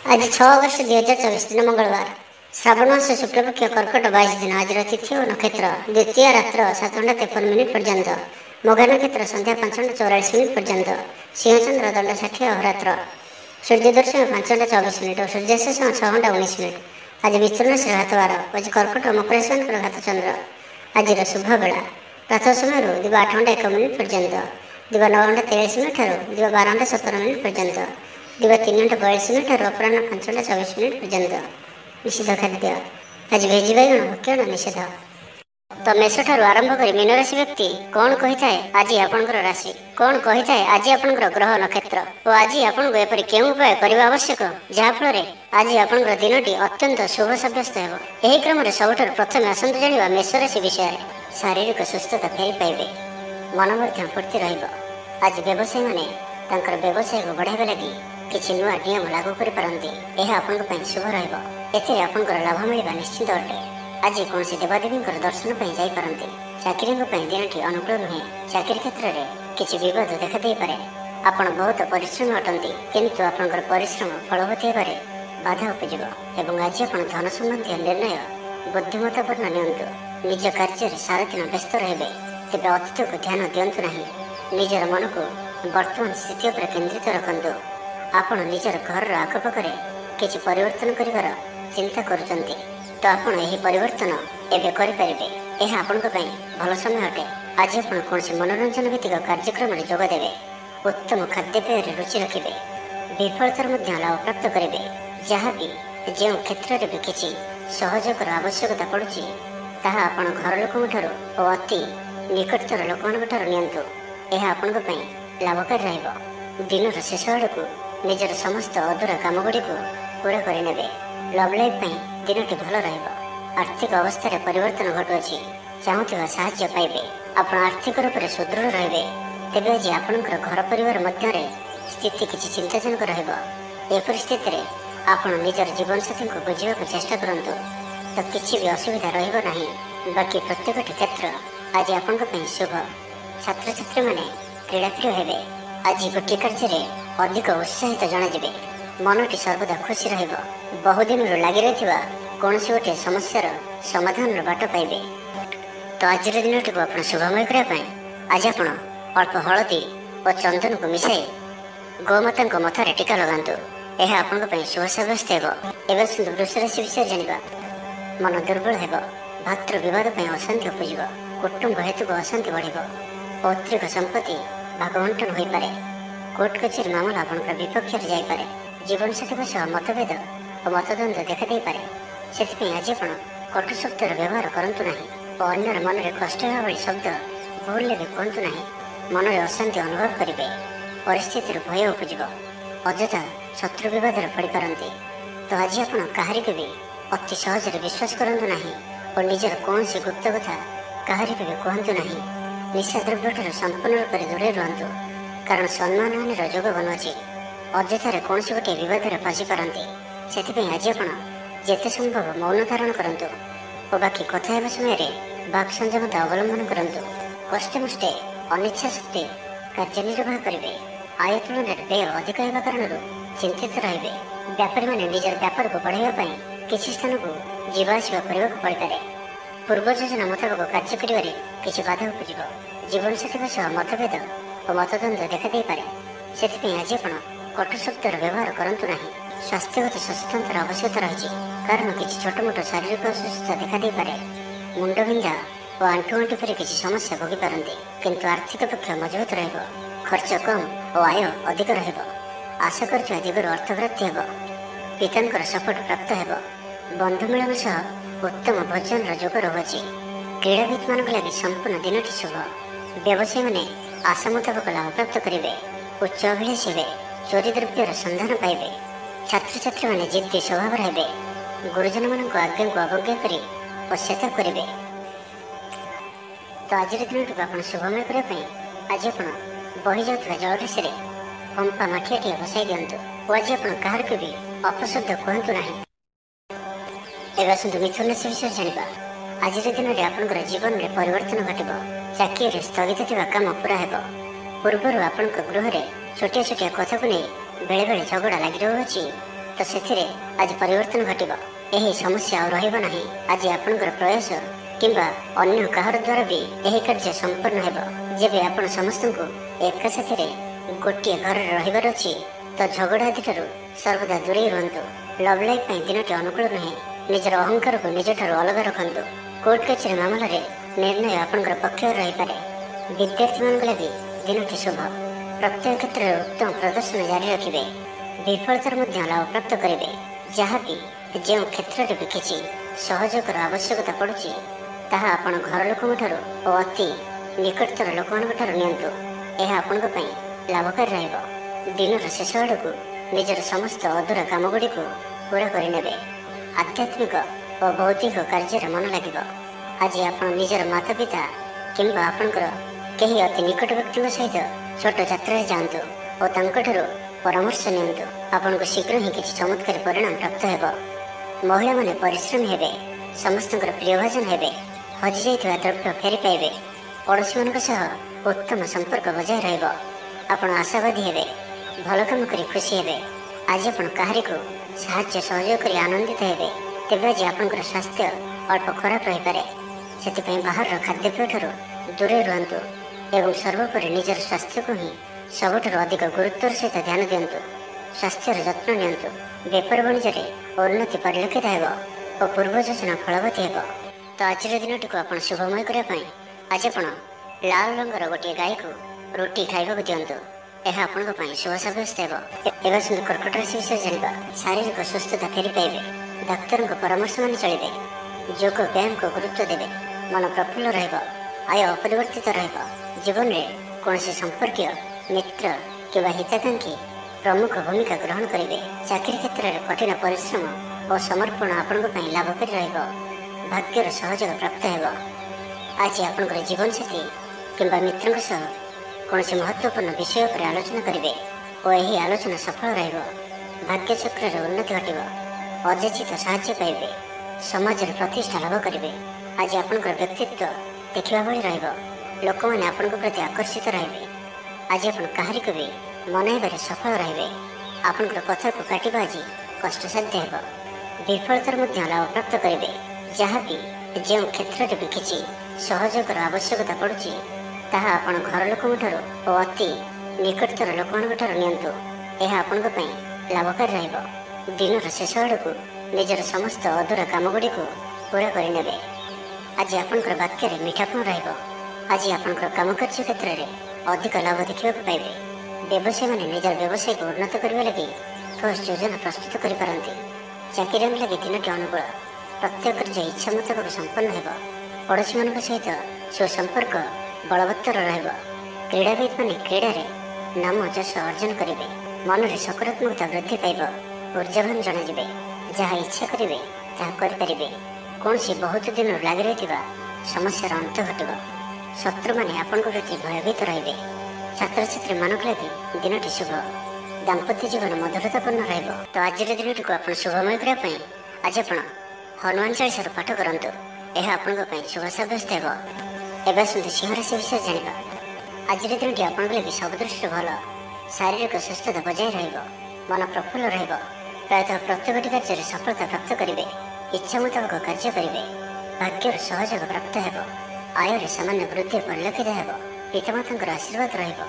आज 6 अगस्त 2024 दिन मंगलवार श्रावण मास शुक्लपक्ष कर्कट 22 दिन। आज तिथि और नक्षत्र द्वितीय रात्र 7:53 पर्यंत, मघा नक्षत्र संध्या 5:44 पर्यंत, सिंहचंद्र दंड 60 अहोरात्र, सूर्य दर्शन 5:24 और सूर्यास्त 6:19। आज मिथुन राशि घातवार। आज कर्कट मकर राशि घात चंद्र। आज शुभ बेला प्रातः समय दिवा 8:01 पर्यंत, दिवा 9:43 दिवा 12:17 पर्यंत, दिवा 3:42 अपराह 5:24 पर्यंत। निषिद्ध खाद्य आज भेजी बैगण भक्षण निषेध। तो मेष ठार आरंभ कर मीन राशि व्यक्ति कौन कही थाए आज आपंकर राशि, कौन कही थाए आज आपंकर ग्रह नक्षत्र और आज आपको एपरी केउं उपाय करने आवश्यक जहाँफल आज आपंकर दिनटी अत्यंत शुभ सब्यस्त हो। यही क्रम सबुठ प्रथम आसतु जाना मेष राशि विषय। शारीरिक सुस्थता फेरी पाइबे, मन फूर्ति रहिबो। आज व्यवसायी मैंने व्यवसाय को बढ़ावा लगी किसी नुआ नियम लागू करपारती, यह आपंक शुभ रहिबो। एथिरे आपंकर लाभ मिलवा निश्चित अटे। आज कौन देवादेवी दर्शन जापारती। चाकरी दिनटी अनुकूल नुहे। चाकरी क्षेत्र में किसी विवाद देखा दे पारे। आपण बहुत परिश्रम अटंती किंतु आपंकर परिश्रम फलवती होबारे बाधा उपजिब एवं आज आप धन संबंधी निर्णय बुद्धिमत्तापूर्ण नियंतु। निज कार्य सारा दिन व्यस्त रहिबे, तेबे अतीत को ध्यान दिंतु नहीं। निजर मन को वर्तमान स्थिति पर केन्द्रित रखंतु। आपण निजर घर आखपाखे किसी परिवर्तन करिवार चिंता करुचंती, तो आपण यही परिवर्तन एवं करें। यह आपण भल समय अटे। आज आप कौन मनोरंजन भित्तिक कार्यक्रम में जोगदेवे। उत्तम खाद्यपेय रुचि रखिए। विफलतार लाभ प्राप्त करेंगे। जहाँ भी जो क्षेत्र में भी किसी सहयोग आवश्यकता पड़ुछि ताहा आपण घर लोकों और अति निकटतर लोकों नियंतु। यह आपण लाभकारी रहिबो। दिन शेष आड़क निजर समस्त अधूरा काम गुड़ी पूरा करे। लव लाइफ दिनटी भल रहिबो। आर्थिक अवस्था रे परिवर्तन घटुअछि, चाहूथिबा साहाय्य पाइबे। आपण आर्थिक रूप से सुदृढ़ रहिबे। तेबे आज आपणकर घर परिवार मध्य स्थिति किछि चिंताजनक रहिबो। ए परिस्थिति रे आपण निजर जीवन साथी को बुझिबाक चेष्टा करंतु, तो किछि भी असुविधा रहिबो नाही। बाकी प्रत्येक क्षेत्र आज आपणक शुभ। छात्र छात्री माने क्रीड़ाप्रिय हेबे। आज गोटे कार्य अधिक उत्साहित जनाजिबे। मनटी सर्वदा खुशी रहिबो। बहुदिन लगी रही कौन गोटे समस्यार समाधान बाट पाइबे। तो आज दिन टी आप शुभमय करने आज आप अल्प हलदी और चंदन को मिसाई गोमाता मथार टीका लगातु। यह आपंक शुभ सब्यस्त हो। वृष राशि विषय जाना। मन दुर्बल हो। भातृ बद अशांति उपजिब। कुटुंब हेतु अशांति बढ़। पौत्रिक संपत्ति भागवंटन हो पारे। कोर्ट कचेरी मामला आपंकर विपक्ष जापे। जीवन साथी सह मतभेद और मतद्वंद देखा दे पारे। से आज आप कटु शब्दर व्यवहार करूँ ना और अन्यर मन में कष्ट भाई शब्द भूल भी कहतु ना। मन में अशांति अनुभव करेंगे। परिस्थिति भय उपजिब। अଯଥା शत्रु विवाद पड़ पारती। तो आज आप कहारी भी अति सहज विश्वास करूँ ना और निजर कौन गुप्त कथा कहारी भी कहतु ना। निशा द्रव्य संपूर्ण रूप से दूरे रुहतु, कारण सम्मान हानि जोग बनुची। अଯଥାରେ कौन गोटे विवाद फसी पारती। से आज आप जिते संभव मौन धारण करूँ और बाकी कथा होगा समय बाक संयमता अवलंबन करूँ। कष्टे अनिच्छा शक्ति कार्यनिर्वाह करेंगे। आय तुलन में व्यय अधिक होगा कारण चिंतित रे। व्यापारी मैंने निजर व्यापार को बढ़ाई किसी स्थान को जीवाआसवा करने को पड़े। पूर्व योजना मुताबक कार्य करें किसी बाधा उपजिब। जीवन साथी सह मतभेद और मतद्वंद देखा दे पारे। से आज आप कटु शब्दर व्यवहार करूँ ना। स्वास्थ्यगत सचेतनतार आवश्यकता रही, कारण किसी छोटमोट शारीरिक असुस्थता देखा दे पारे। मुंड विंधा और आंठुआंठु पर किसी समस्या भोगी पारती, किंतु आर्थिक पक्ष मजबूत रहिबो। खर्च कम और आय अधिक रहिबो। आशा करथिबा दिगरु अर्थ प्राप्ति हेबो। पितांकर सपोर्ट प्राप्त हेबो। बंधु मिलन सह उत्तम भोजन जोग रहुछि। क्रीड़ाविद मान लगी संपूर्ण दिनटी शुभ। व्यवसायी मैंने आशा मुताबक लाभ प्राप्त करेंगे। उच्च अभिलाषी हे। चोरी द्रव्यर संधान पाइबे। छात्र छात्री मैंने जिद्दी स्वभाव रहे। गुरुजन मान आज्ञा को अवज्ञा कर पश्चाताप करेंगे। तो आज दिन आप शुभमय करने आज आप बही जाता जल राशि पंपा माठिया बसाई दिंतु और आज आप कहार को भी अपशब्द कहतु ना। एवं मिथुन राशि विषय जाना। आज दिन में आपंकर जीवन में परिवर्तन घटब। चाकरी स्थगित थी काम पूरा हो। पूर्वर आपण गृह छोटिया छोटिया कथा को नहीं बेले बेले झगड़ा लगी रही। ତ ସେଥିରେ ଆଜି ପରିବର୍ତ୍ତନ ଘଟିବ। ଏହି ସମସ୍ୟା ଆଉ ରହିବ ନାହିଁ। ଆଜି ଆପଣଙ୍କର ପ୍ରୟାସ କିମ୍ବା ଅନ୍ୟ କାହାର ଦ୍ୱାରା ବି ଏହି କାର୍ଯ୍ୟ ସମ୍ପନ୍ନ ହେବ। ଯେବେ ଆପଣ ସମସ୍ତଙ୍କୁ ଏକା ସାଥିରେ ଗୋଟିଏ ଘରରେ ରହିବାର ଅଛି, ତ ଝଗଡ଼ା ଆଦିଠାରୁ ସର୍ବଦା ଦୂରେଇ ରୁହନ୍ତୁ। ଲଭ୍ ଲାଇଫ୍ ପାଇଁ ଦିନଟି ଅନୁକୂଳ ନୁହେଁ। ନିଜର ଅହଙ୍କାରକୁ ନିଜଠାରୁ ଅଲଗା ରଖନ୍ତୁ। କୋର୍ଟ କଚେରୀ ମାମଲାରେ ନିର୍ଣ୍ଣୟ ଆପଣଙ୍କର ପକ୍ଷରେ ରହିପାରେ। ବିଦ୍ୟାର୍ଥୀମାନଙ୍କ ଲାଗି ଦିନଟି ଶୁଭ। ପ୍ରତ୍ୟେକ କ୍ଷେତ୍ରରେ ଉତ୍ତମ ପ୍ରଦର୍ଶନ ଜାରି ରଖିବେ। ବିଫଳତାର ମଧ୍ୟ ଲାଭ ପ୍ରାପ୍ତ କରିବେ। ଯାହାବି ଯେଉଁ କ୍ଷେତ୍ରରେ ବି କିଛି ସହଯୋଗର ଆବଶ୍ୟକତା ପଡ଼ୁଛି, ତାହା ଆପଣ ଘର ଲୋକଙ୍କଠାରୁ ଓ ଅତି ନିକଟତର ଲୋକମାନଙ୍କଠାରୁ ନିଅନ୍ତୁ। ଏହା ଆପଣଙ୍କ ପାଇଁ ଲାଭକାରୀ ରହିବ। ଦିନର ଶେଷ ଆଡ଼କୁ ନିଜର ସମସ୍ତ ଅଧୁରା କାମଗୁଡ଼ିକୁ ପୂରା କରିନେବେ। ଆଧ୍ୟାତ୍ମିକ ଓ ଭୌତିକ କାର୍ଯ୍ୟରେ ମନ ଲାଗିବ। ଆଜି ଆପଣ ନିଜର ମାତା ପିତା କିମ୍ବା ଆପଣଙ୍କର କେହି ଅତି ନିକଟ ବ୍ୟକ୍ତିଙ୍କ ସହିତ ଛୋଟ ଯାତ୍ରାରେ ଯାଆନ୍ତୁ ଓ ତାଙ୍କଠାରୁ ପରାମର୍ଶ ନିଅନ୍ତୁ। ଆପଣଙ୍କୁ ଶୀଘ୍ର ହିଁ କିଛି ଚମତ୍କାରୀ ପରିଣାମ ପ୍ରାପ୍ତ ହେବ। ମହିଳାମାନେ ପରିଶ୍ରମୀ ହେବେ। ସମସ୍ତଙ୍କର ପ୍ରିୟଭାଜନ ହେବେ। ହଜିଯାଇଥିବା ଦ୍ରବ୍ୟ ଫେରି ପାଇବେ। ପଡ଼ୋଶୀମାନଙ୍କ ସହ ଉତ୍ତମ ସମ୍ପର୍କ ବଜାୟ ରହିବ। ଆପଣ ଆଶାବାଦୀ ହେବେ। ଭଲ କାମ କରି ଖୁସି ହେବେ। ଆଜି ଆପଣ କାହାରିକୁ ସାହାଯ୍ୟ ସହଯୋଗ କରି ଆନନ୍ଦିତ ହେବେ। ତେବେ ଆଜି ଆପଣଙ୍କର ସ୍ୱାସ୍ଥ୍ୟ ଅଳ୍ପ ଖରାପ ରହିପାରେ। ସେଥିପାଇଁ ବାହାରର ଖାଦ୍ୟପେୟଠାରୁ ଦୂରେଇ ରୁହନ୍ତୁ ଏବଂ ସର୍ବୋପରି ନିଜର ସ୍ୱାସ୍ଥ୍ୟକୁ ହିଁ ସବୁଠାରୁ ଅଧିକ ଗୁରୁତ୍ୱର ସହିତ ଧ୍ୟାନ ଦିଅନ୍ତୁ। ସ୍ୱାସ୍ଥ୍ୟର ଯତ୍ନ ନିଅନ୍ତୁ। ବେପାର ବାଣିଜ୍ୟରେ ଉନ୍ନତି ପରିଲକ୍ଷିତ ହେବ ଓ ପୂର୍ବ ଯୋଜନା ଫଳବତୀ ହେବ। ତ ଆଜିର ଦିନଟିକୁ ଆପଣ ଶୁଭମୟ କରିବା ପାଇଁ ଆଜି ଆପଣ ଲାଲ ରଙ୍ଗର ଗୋଟିଏ ଗାଈକୁ ରୁଟି ଖାଇବାକୁ ଦିଅନ୍ତୁ। ଏହା ଆପଣଙ୍କ ପାଇଁ ଶୁଭ ସାବ୍ୟସ୍ତ ହେବ। ଏବେ ଆସନ୍ତୁ କର୍କଟ ରାଶି ବିଷୟରେ ଜାଣିବା। ଶାରୀରିକ ସୁସ୍ଥତା ଫେରି ପାଇବେ। ଡାକ୍ତରଙ୍କ ପରାମର୍ଶ ମାନି ଚଳିବେ। ଯୋଗ ବ୍ୟାୟାମକୁ ଗୁରୁତ୍ୱ ଦେବେ। ମନ ପ୍ରଫୁଲ୍ଲ ରହିବ। ଆୟ ଅପରିବର୍ତ୍ତିତ ରହିବ। ଜୀବନରେ କୌଣସି ସମ୍ପର୍କୀୟ, ମିତ୍ର କିମ୍ବା ହିତାକାଂକ୍ଷୀ ପ୍ରମୁଖ ଭୂମିକା ଗ୍ରହଣ କରିବେ। ଚାକିରି କ୍ଷେତ୍ରରେ କଠିନ ପରିଶ୍ରମ ଓ ସମର୍ପଣ ଆପଣଙ୍କ ପାଇଁ ଲାଭକାରୀ ରହିବ। ଭାଗ୍ୟର ସହଯୋଗ ପ୍ରାପ୍ତ ହେବ। ଆଜି ଆପଣଙ୍କର ଜୀବନସାଥୀ କିମ୍ବା ମିତ୍ରଙ୍କ ସହ କୌଣସି ମହତ୍ତ୍ୱପୂର୍ଣ୍ଣ ବିଷୟ ଉପରେ ଆଲୋଚନା କରିବେ ଓ ଏହି ଆଲୋଚନା ସଫଳ ରହିବ। ଭାଗ୍ୟଚକ୍ରରେ ଉନ୍ନତି ଘଟିବ। ଅଯାଚିତ ସାହାଯ୍ୟ ପାଇବେ। ସମାଜରେ ପ୍ରତିଷ୍ଠା ଲାଭ କରିବେ। ଆଜି ଆପଣଙ୍କର ବ୍ୟକ୍ତିତ୍ୱ ଦେଖିବା ଭଳି ରହିବ। ଲୋକମାନେ ଆପଣଙ୍କ ପ୍ରତି ଆକର୍ଷିତ ରହିବେ। ଆଜି ଆପଣ କାହାରିକୁ ବି ମନାଇବାରେ ସଫଳ ରହିବେ। ଆପଣଙ୍କର କଥାକୁ କାଟିବା ଆଜି କଷ୍ଟସାଧ୍ୟ ହେବ। ବିଫଳତାର ମଧ୍ୟ ଲାଭ ପ୍ରାପ୍ତ କରିବେ। ଯାହାବି ଯେଉଁ କ୍ଷେତ୍ରରେ ବି କିଛି ସହଯୋଗର ଆବଶ୍ୟକତା ପଡ଼ୁଛି, ତାହା ଆପଣ ଘର ଲୋକଙ୍କଠାରୁ ଓ ଅତି ନିକଟତର ଲୋକମାନଙ୍କଠାରୁ ନିଅନ୍ତୁ। ଏହା ଆପଣଙ୍କ ପାଇଁ ଲାଭକାରୀ ରହିବ। ଦିନର ଶେଷ ଆଡ଼କୁ ନିଜର ସମସ୍ତ ଅଧୁରା କାମଗୁଡ଼ିକୁ ପୂରା କରିନେବେ। ଆଜି ଆପଣଙ୍କର ବାକ୍ୟରେ ମିଠାପଣ ରହିବ। ଆଜି ଆପଣଙ୍କର କାମକାର୍ଯ୍ୟ କ୍ଷେତ୍ରରେ ଅଧିକ ଲାଭ ଦେଖିବାକୁ ପାଇବେ। ବ୍ୟବସାୟୀମାନେ ନିଜର ବ୍ୟବସାୟକୁ ଉନ୍ନତ କରିବା ଲାଗି ଠୋସ୍ ଯୋଜନା ପ୍ରସ୍ତୁତ କରିପାରନ୍ତି। ଚାକିରିଆଙ୍କ ଲାଗି ଦିନଟି ଅନୁକୂଳ। ପ୍ରତ୍ୟେକ କାର୍ଯ୍ୟ ଇଚ୍ଛା ମୁତାବକ ସମ୍ପନ୍ନ ହେବ। ପଡ଼ୋଶୀମାନଙ୍କ ସହିତ ସୁସମ୍ପର୍କ ବଳବତ୍ତର ରହିବ। କ୍ରୀଡ଼ାବିତ୍ମାନେ କ୍ରୀଡ଼ାରେ ନାମ ଯଶ ଅର୍ଜନ କରିବେ। ମନରେ ସକାରାତ୍ମକତା ବୃଦ୍ଧି ପାଇବ। ଉର୍ଜାବାନ ଜଣାଯିବେ। ଯାହା ଇଚ୍ଛା କରିବେ ତାହା କରିପାରିବେ। କୌଣସି ବହୁତ ଦିନରୁ ଲାଗି ରହିଥିବା ସମସ୍ୟାର ଅନ୍ତ ଘଟିବ। ଶତ୍ରୁମାନେ ଆପଣଙ୍କ ପ୍ରତି ଭୟଭୀତ ରହିବେ। ଛାତ୍ରଛାତ୍ରୀମାନଙ୍କ ଲାଗି ଦିନଟି ଶୁଭ। ଦାମ୍ପତ୍ୟ ଜୀବନ ମଧୁରତାପୂର୍ଣ୍ଣ ରହିବ। ତ ଆଜିର ଦିନଟିକୁ ଆପଣ ଶୁଭମୟ କରିବା ପାଇଁ ଆଜି ଆପଣ ହନୁମାନ ଚାଳିଶାର ପାଠ କରନ୍ତୁ। ଏହା ଆପଣଙ୍କ ପାଇଁ ଶୁଭ ସାବ୍ୟସ୍ତ ହେବ। ଏବେ ଆସନ୍ତୁ ସିଂହ ରାଶି ବିଷୟରେ ଜାଣିବା। ଆଜିର ଦିନଟି ଆପଣଙ୍କ ଲାଗି ସବୁ ଦୃଷ୍ଟିରୁ ଭଲ। ଶାରୀରିକ ସୁସ୍ଥତା ବଜାୟ ରହିବ। ମନ ପ୍ରଫୁଲ୍ଲ ରହିବ। ପ୍ରାୟତଃ ପ୍ରତ୍ୟେକଟି କାର୍ଯ୍ୟରେ ସଫଳତା ପ୍ରାପ୍ତ କରିବେ। ଇଚ୍ଛା ମୁତାବକ କାର୍ଯ୍ୟ କରିବେ। ଭାଗ୍ୟର ସହଯୋଗ ପ୍ରାପ୍ତ ହେବ। ଆୟରେ ସାମାନ୍ୟ ବୃଦ୍ଧି ପରିଲକ୍ଷିତ ହେବ। ପିତାମାତାଙ୍କର ଆଶୀର୍ବାଦ ରହିବ।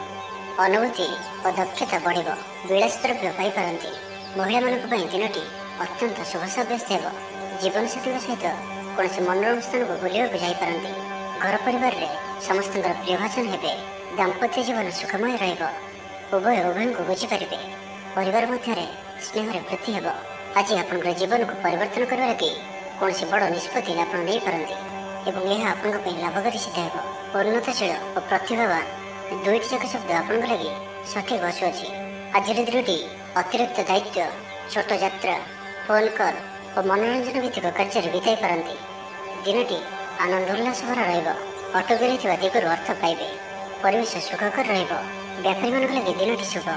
ଅନୁଭୂତି ଓ ଦକ୍ଷତା ବଢ଼ିବ। ବିଳାସ ଦ୍ରବ୍ୟ ପାଇପାରନ୍ତି। ମହିଳାମାନଙ୍କ ପାଇଁ ଦିନଟି ଅତ୍ୟନ୍ତ ଶୁଭ ସାବ୍ୟସ୍ତ ହେବ। ଜୀବନସାଥୀଙ୍କ ସହିତ କୌଣସି ମନୋରମ ସ୍ଥାନକୁ ବୁଲିବାକୁ ଯାଇପାରନ୍ତି। ଘର ପରିବାରରେ ସମସ୍ତଙ୍କର ପ୍ରିୟଭାଜନ ହେବେ। ଦାମ୍ପତ୍ୟ ଜୀବନ ସୁଖମୟ ରହିବ। ଉଭୟ ଉଭୟଙ୍କୁ ବୁଝିପାରିବେ। ପରିବାର ମଧ୍ୟରେ ସ୍ନେହରେ ବୃଦ୍ଧି ହେବ। ଆଜି ଆପଣଙ୍କର ଜୀବନକୁ ପରିବର୍ତ୍ତନ କରିବା ଲାଗି କୌଣସି ବଡ଼ ନିଷ୍ପତ୍ତି ଆପଣ ନେଇପାରନ୍ତି ଏବଂ ଏହା ଆପଣଙ୍କ ପାଇଁ ଲାଭକାରୀ ସିଦ୍ଧ ହେବ। ଉନ୍ନତଶୀଳ ଓ ପ୍ରତିଭାବାନ ଦୁଇଟି ଯାକ ଶବ୍ଦ ଆପଣଙ୍କ ଲାଗି ସଠିକ୍ ବସୁଅଛି। ଆଜିର ଦିନଟି ଅତିରିକ୍ତ ଦାୟିତ୍ୱ, ଛୋଟ ଯାତ୍ରା, ଫୋନ୍ କଲ୍ ଓ ମନୋରଞ୍ଜନ ଭିତ୍ତିକ କାର୍ଯ୍ୟରେ ବିତାଇ ପାରନ୍ତି। ଦିନଟି ଆନନ୍ଦ ଉଲ୍ଲାସ ଭରା ରହିବ। ଅଟକି ରହିଥିବା ଦିଗରୁ ଅର୍ଥ ପାଇବେ। ପରିବେଶ ସୁଖକର ରହିବ। ବ୍ୟାପାରୀମାନଙ୍କ ଲାଗି ଦିନଟି ଶୁଭ।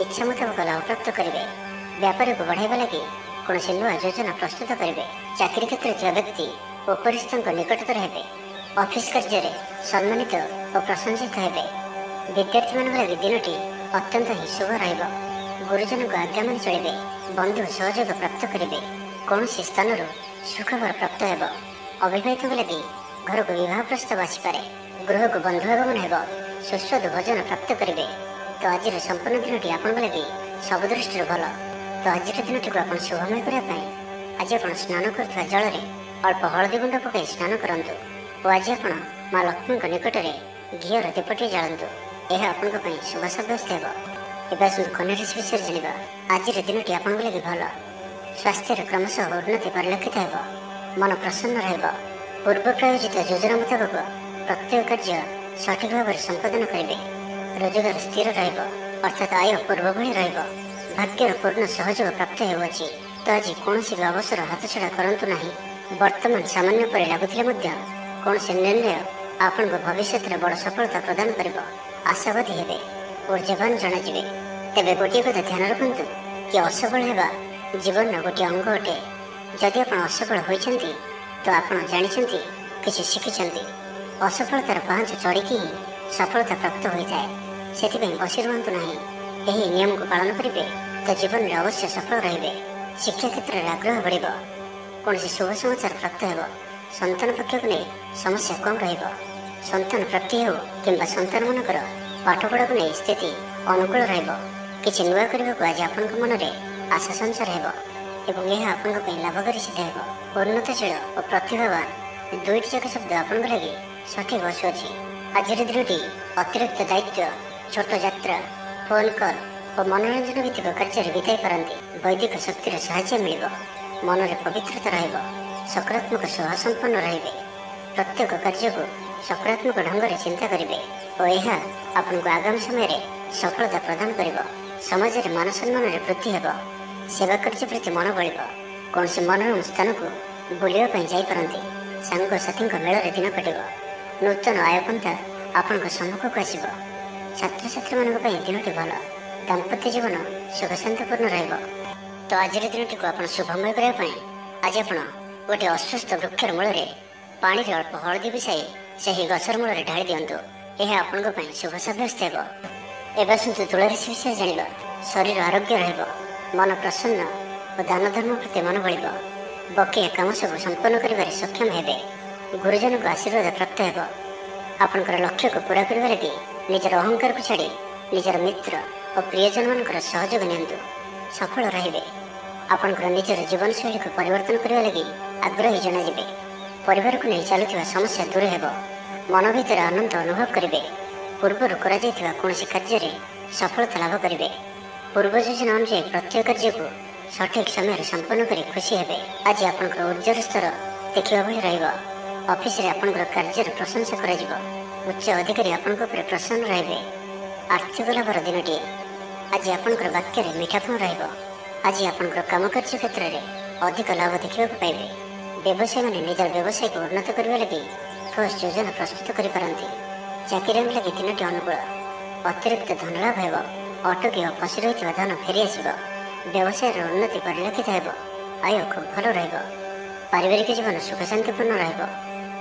ଇଚ୍ଛା ମୁତାବକ ଲାଭ ପ୍ରାପ୍ତ କରିବେ। ବ୍ୟାପାରକୁ ବଢ଼ାଇବା ଲାଗି କୌଣସି ନୂଆ ଯୋଜନା ପ୍ରସ୍ତୁତ କରିବେ। ଚାକିରି କ୍ଷେତ୍ରରେ ଥିବା ବ୍ୟକ୍ତି ଉପରିସ୍ଥଙ୍କ ନିକଟତର ହେବେ। ଅଫିସ କାର୍ଯ୍ୟରେ ସମ୍ମାନିତ ଓ ପ୍ରଶଂସିତ ହେବେ। ବିଦ୍ୟାର୍ଥୀମାନଙ୍କ ଲାଗି ଦିନଟି ଅତ୍ୟନ୍ତ ହିଁ ଶୁଭ ରହିବ। ଗୁରୁଜନଙ୍କ ଆଜ୍ଞା ମାନି ଚଳିବେ। ବନ୍ଧୁ ସହଯୋଗ ପ୍ରାପ୍ତ କରିବେ। କୌଣସି ସ୍ଥାନରୁ ସୁଖବର ପ୍ରାପ୍ତ ହେବ। ଅବିବାହିତଙ୍କ ଲାଗି ଘରକୁ ବିବାହ ପ୍ରସ୍ତାବ ଆସିପାରେ। ଗୃହକୁ ବନ୍ଧୁ ଆଗମନ ହେବ। ସୁସ୍ୱାଦୁ ଭୋଜନ ପ୍ରାପ୍ତ କରିବେ। ତ ଆଜିର ସମ୍ପୂର୍ଣ୍ଣ ଦିନଟି ଆପଣଙ୍କ ଲାଗି ସବୁ ଦୃଷ୍ଟିରୁ ଭଲ। ତ ଆଜିର ଦିନଟିକୁ ଆପଣ ଶୁଭମୟ କରିବା ପାଇଁ ଆଜି ଆପଣ ସ୍ନାନ କରୁଥିବା ଜଳରେ ଅଳ୍ପ ହଳଦୀ ଗୁଣ୍ଡ ପକାଇ ସ୍ନାନ କରନ୍ତୁ ଓ ଆଜି ଆପଣ ମା ଲକ୍ଷ୍ମୀଙ୍କ ନିକଟରେ ଘିଅର ଦୀପଟିଏ ଜାଳନ୍ତୁ। ଏହା ଆପଣଙ୍କ ପାଇଁ ଶୁଭ ସାବ୍ୟସ୍ତ ହେବ। ଏବେ ଆସନ୍ତୁ କନ୍ୟା ରାଶି ବିଷୟରେ ଜାଣିବା। ଆଜିର ଦିନଟି ଆପଣଙ୍କ ଲାଗି ଭଲ। ସ୍ୱାସ୍ଥ୍ୟରେ କ୍ରମଶଃ ଉନ୍ନତି ପରିଲକ୍ଷିତ ହେବ। ମନ ପ୍ରସନ୍ନ ରହିବ। ପୂର୍ବ ପ୍ରାୟୋଜିତ ଯୋଜନା ମୁତାବକ ପ୍ରତ୍ୟେକ କାର୍ଯ୍ୟ ସଠିକ ଭାବରେ ସମ୍ପାଦନ କରିବେ। ରୋଜଗାର ସ୍ଥିର ରହିବ, ଅର୍ଥାତ୍ ଆୟ ପୂର୍ବ ଭଳି ରହିବ। ଭାଗ୍ୟର ପୂର୍ଣ୍ଣ ସହଯୋଗ ପ୍ରାପ୍ତ ହେଉଅଛି। ତ ଆଜି କୌଣସି ବି ଅବସର ହାତଛଡ଼ା କରନ୍ତୁ ନାହିଁ। ବର୍ତ୍ତମାନ ସାମାନ୍ୟ ପରି ଲାଗୁଥିଲେ ମଧ୍ୟ କୌଣସି ନିର୍ଣ୍ଣୟ ଆପଣଙ୍କ ଭବିଷ୍ୟତରେ ବଡ଼ ସଫଳତା ପ୍ରଦାନ କରିବ। ଆଶାବାଦୀ ହେବେ, ଊର୍ଜ୍ଜାବାନ ଜଣାଯିବେ। ତେବେ ଗୋଟିଏ କଥା ଧ୍ୟାନ ରଖନ୍ତୁ କି ଅସଫଳ ହେବା ଜୀବନର ଗୋଟିଏ ଅଙ୍ଗ ଅଟେ। ଯଦି ଆପଣ ଅସଫଳ ହୋଇଛନ୍ତି ତ ଆପଣ ଜାଣିଛନ୍ତି, କିଛି ଶିଖିଛନ୍ତି। ଅସଫଳତାର ପାହାଚ ଚଢ଼ିକି ହିଁ ସଫଳତା ପ୍ରାପ୍ତ ହୋଇଥାଏ। ସେଥିପାଇଁ ବସି ରୁହନ୍ତୁ ନାହିଁ। ଏହି ନିୟମକୁ ପାଳନ କରିବେ ତ ଜୀବନରେ ଅବଶ୍ୟ ସଫଳ ରହିବେ। ଶିକ୍ଷା କ୍ଷେତ୍ରରେ ଆଗ୍ରହ ବଢ଼ିବ। କୌଣସି ଶୁଭ ସମାଚାର ପ୍ରାପ୍ତ ହେବ। ସନ୍ତାନ ପକ୍ଷକୁ ନେଇ ସମସ୍ୟା କମ୍ ରହିବ। ସନ୍ତାନ ପ୍ରାପ୍ତି ହେଉ କିମ୍ବା ସନ୍ତାନମାନଙ୍କର ପାଠପଢ଼ାକୁ ନେଇ ସ୍ଥିତି ଅନୁକୂଳ ରହିବ। କିଛି ନୂଆ କରିବାକୁ ଆଜି ଆପଣଙ୍କ ମନରେ ଆଶା ସଞ୍ଚାର ହେବ ଏବଂ ଏହା ଆପଣଙ୍କ ପାଇଁ ଲାଭକାରୀ ସିଦ୍ଧ ହେବ। ଉନ୍ନତଶୀଳ ଓ ପ୍ରତିଭାବାନ ଦୁଇଟି ଯାକ ଶବ୍ଦ ଆପଣଙ୍କ ଲାଗି ସଠିକ୍ ବସୁଅଛି। ଆଜିର ଦିନଟି ଅତିରିକ୍ତ ଦାୟିତ୍ୱ, ଛୋଟ ଯାତ୍ରା, ଫୋନ୍ କଲ୍ ଓ ମନୋରଞ୍ଜନ ଭିତ୍ତିକ କାର୍ଯ୍ୟରେ ବିତାଇ ପାରନ୍ତି। ବୈଦିକ ଶକ୍ତିର ସାହାଯ୍ୟ ମିଳିବ। ମନରେ ପବିତ୍ରତା ରହିବ। ସକାରାତ୍ମକ ସ୍ୱଭାବସମ୍ପନ୍ନ ରହିବେ। ପ୍ରତ୍ୟେକ କାର୍ଯ୍ୟକୁ ସକାରାତ୍ମକ ଢଙ୍ଗରେ ଚିନ୍ତା କରିବେ ଓ ଏହା ଆପଣଙ୍କୁ ଆଗାମୀ ସମୟରେ ସଫଳତା ପ୍ରଦାନ କରିବ। ସମାଜରେ ମାନ ସମ୍ମାନରେ ବୃଦ୍ଧି ହେବ। ସେବା କାର୍ଯ୍ୟ ପ୍ରତି ମନ ବଳିବ। କୌଣସି ମନୋରମ ସ୍ଥାନକୁ ବୁଲିବା ପାଇଁ ଯାଇପାରନ୍ତି। ସାଙ୍ଗସାଥୀଙ୍କ ମେଳରେ ଦିନ କଟିବ। ନୂତନ ଆୟପନ୍ଥା ଆପଣଙ୍କ ସମ୍ମୁଖକୁ ଆସିବ। ଛାତ୍ରଛାତ୍ରୀମାନଙ୍କ ପାଇଁ ଦିନଟି ଭଲ। ଦାମ୍ପତ୍ୟ ଜୀବନ ସୁଖଶାନ୍ତିପୂର୍ଣ୍ଣ ରହିବ। ତ ଆଜିର ଦିନଟିକୁ ଆପଣ ଶୁଭମୟ କରିବା ପାଇଁ ଆଜି ଆପଣ ଗୋଟିଏ ଅସୁସ୍ଥ ବୃକ୍ଷର ମୂଳରେ ପାଣିରେ ଅଳ୍ପ ହଳଦୀ ମିଶାଇ ସେହି ଗଛର ମୂଳରେ ଢାଳି ଦିଅନ୍ତୁ। ଏହା ଆପଣଙ୍କ ପାଇଁ ଶୁଭ ସାବ୍ୟସ୍ତ ହେବ। ଏବେ ଆସନ୍ତୁ ତୁଳା ରାଶି ବିଷୟରେ ଜାଣିବା। ଶରୀର ଆରୋଗ୍ୟ ରହିବ। ମନ ପ୍ରସନ୍ନ ଓ ଦାନ ଧର୍ମ ପ୍ରତି ମନ ବଳିବ। ବକେୟା କାମ ସବୁ ସମ୍ପନ୍ନ କରିବାରେ ସକ୍ଷମ ହେବେ। ଗୁରୁଜନଙ୍କ ଆଶୀର୍ବାଦ ପ୍ରାପ୍ତ ହେବ। ଆପଣଙ୍କର ଲକ୍ଷ୍ୟକୁ ପୂରା କରିବା ଲାଗି ନିଜର ଅହଙ୍କାରକୁ ଛାଡ଼ି ନିଜର ମିତ୍ର ଓ ପ୍ରିୟଜନମାନଙ୍କର ସହଯୋଗ ନିଅନ୍ତୁ। ସଫଳ ରହିବେ। ଆପଣଙ୍କର ନିଜର ଜୀବନଶୈଳୀକୁ ପରିବର୍ତ୍ତନ କରିବା ଲାଗି ଆଗ୍ରହୀ ଜଣାଯିବେ। ପରିବାରକୁ ନେଇ ଚାଲୁଥିବା ସମସ୍ୟା ଦୂର ହେବ। ମନ ଭିତରେ ଆନନ୍ଦ ଅନୁଭବ କରିବେ। ପୂର୍ବରୁ କରାଯାଇଥିବା କୌଣସି କାର୍ଯ୍ୟରେ ସଫଳତା ଲାଭ କରିବେ। ପୂର୍ବ ଯୋଜନା ଅନୁଯାୟୀ ପ୍ରତ୍ୟେକ କାର୍ଯ୍ୟକୁ ସଠିକ୍ ସମୟରେ ସମ୍ପନ୍ନ କରି ଖୁସି ହେବେ। ଆଜି ଆପଣଙ୍କର ଉର୍ଜ୍ଜାର ସ୍ତର ଦେଖିବା ଭଳି ରହିବ। ଅଫିସରେ ଆପଣଙ୍କର କାର୍ଯ୍ୟର ପ୍ରଶଂସା କରାଯିବ। ଉଚ୍ଚ ଅଧିକାରୀ ଆପଣଙ୍କ ଉପରେ ପ୍ରସନ୍ନ ରହିବେ। ଆର୍ଥିକ ଲାଭର ଦିନଟିଏ। ଆଜି ଆପଣଙ୍କର ବାକ୍ୟରେ ମିଠାପଣ ରହିବ। ଆଜି ଆପଣଙ୍କର କାମକାର୍ଯ୍ୟ କ୍ଷେତ୍ରରେ ଅଧିକ ଲାଭ ଦେଖିବାକୁ ପାଇବେ। ବ୍ୟବସାୟୀମାନେ ନିଜର ବ୍ୟବସାୟକୁ ଉନ୍ନତ କରିବା ଲାଗି ଠୋସ୍ ଯୋଜନା ପ୍ରସ୍ତୁତ କରିପାରନ୍ତି। ଚାକିରିଆଙ୍କ ଲାଗି ଦିନଟି ଅନୁକୂଳ। ଅତିରିକ୍ତ ଧନଲାଭ ହେବ। ଅଟକି ଓ ଫସି ରହିଥିବା ଧନ ଫେରିଆସିବ। ବ୍ୟବସାୟର ଉନ୍ନତି ପରିଲକ୍ଷିତ ହେବ। ଆୟ ଖୁବ୍ ଭଲ ରହିବ। ପାରିବାରିକ ଜୀବନ ସୁଖଶାନ୍ତିପୂର୍ଣ୍ଣ ରହିବ।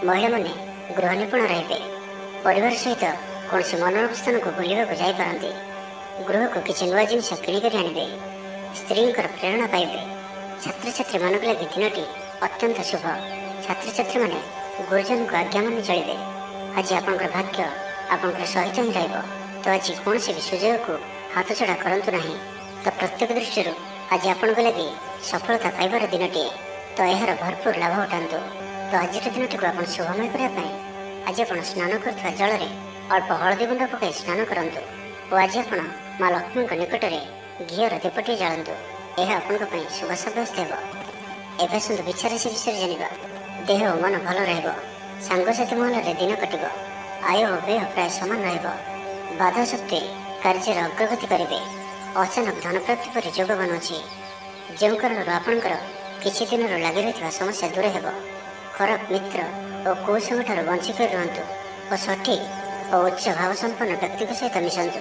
ମହିଳାମାନେ ଗୃହ ନିପୁଣ ରହିବେ। ପରିବାର ସହିତ କୌଣସି ମନୋରମ ସ୍ଥାନକୁ ବୁଲିବାକୁ ଯାଇପାରନ୍ତି। ଗୃହକୁ କିଛି ନୂଆ ଜିନିଷ କିଣିକରି ଆଣିବେ। ସ୍ତ୍ରୀଙ୍କର ପ୍ରେରଣା ପାଇବେ। ଛାତ୍ରଛାତ୍ରୀମାନଙ୍କ ଲାଗି ଦିନଟି ଅତ୍ୟନ୍ତ ଶୁଭ। ଛାତ୍ରଛାତ୍ରୀମାନେ ଗୁରୁଜନଙ୍କ ଆଜ୍ଞା ମାନି ଚଳିବେ। ଆଜି ଆପଣଙ୍କର ଭାଗ୍ୟ ଆପଣଙ୍କର ସହିତ ହିଁ ରହିବ। ତ ଆଜି କୌଣସି ବି ସୁଯୋଗକୁ ହାତଛଡ଼ା କରନ୍ତୁ ନାହିଁ। ତ ପ୍ରତ୍ୟେକ ଦୃଷ୍ଟିରୁ ଆଜି ଆପଣଙ୍କ ଲାଗି ସଫଳତା ପାଇବାର ଦିନଟିଏ। ତ ଏହାର ଭରପୁର ଲାଭ ଉଠାନ୍ତୁ। ତ ଆଜିର ଦିନଟିକୁ ଆପଣ ଶୁଭମୟ କରିବା ପାଇଁ ଆଜି ଆପଣ ସ୍ନାନ କରୁଥିବା ଜଳରେ ଅଳ୍ପ ହଳଦୀ ଗୁଣ୍ଡ ପକାଇ ସ୍ନାନ କରନ୍ତୁ ଓ ଆଜି ଆପଣ ମା ଲକ୍ଷ୍ମୀଙ୍କ ନିକଟରେ ଘିଅର ଦୀପଟିଏ ଜାଳନ୍ତୁ। ଏହା ଆପଣଙ୍କ ପାଇଁ ଶୁଭ ସାବ୍ୟସ୍ତ ହେବ। ଏବେ ଆସନ୍ତୁ ବିଛା ରାଶି ବିଷୟରେ ଜାଣିବା। ଦେହ ଓ ମନ ଭଲ ରହିବ। ସାଙ୍ଗସାଥି ମହଲରେ ଦିନ କଟିବ। ଆୟ ଓ ବ୍ୟୟ ପ୍ରାୟ ସମାନ ରହିବ। ବାଧା ସତ୍ତ୍ୱେ କାର୍ଯ୍ୟରେ ଅଗ୍ରଗତି କରିବେ। ଅଚାନକ ଧନପ୍ରାପ୍ତି ପରି ଯୋଗ ବନୁଅଛି। ଯେଉଁ କାରଣରୁ ଆପଣଙ୍କର କିଛି ଦିନରୁ ଲାଗି ରହିଥିବା ସମସ୍ୟା ଦୂର ହେବ। ଖରାପ ମିତ୍ର ଓ କୁସଙ୍ଗଠାରୁ ବଞ୍ଚିକରି ରୁହନ୍ତୁ ଓ ସଠିକ୍ ଓ ଉଚ୍ଚ ଭାବସମ୍ପନ୍ନ ବ୍ୟକ୍ତିଙ୍କ ସହିତ ମିଶନ୍ତୁ।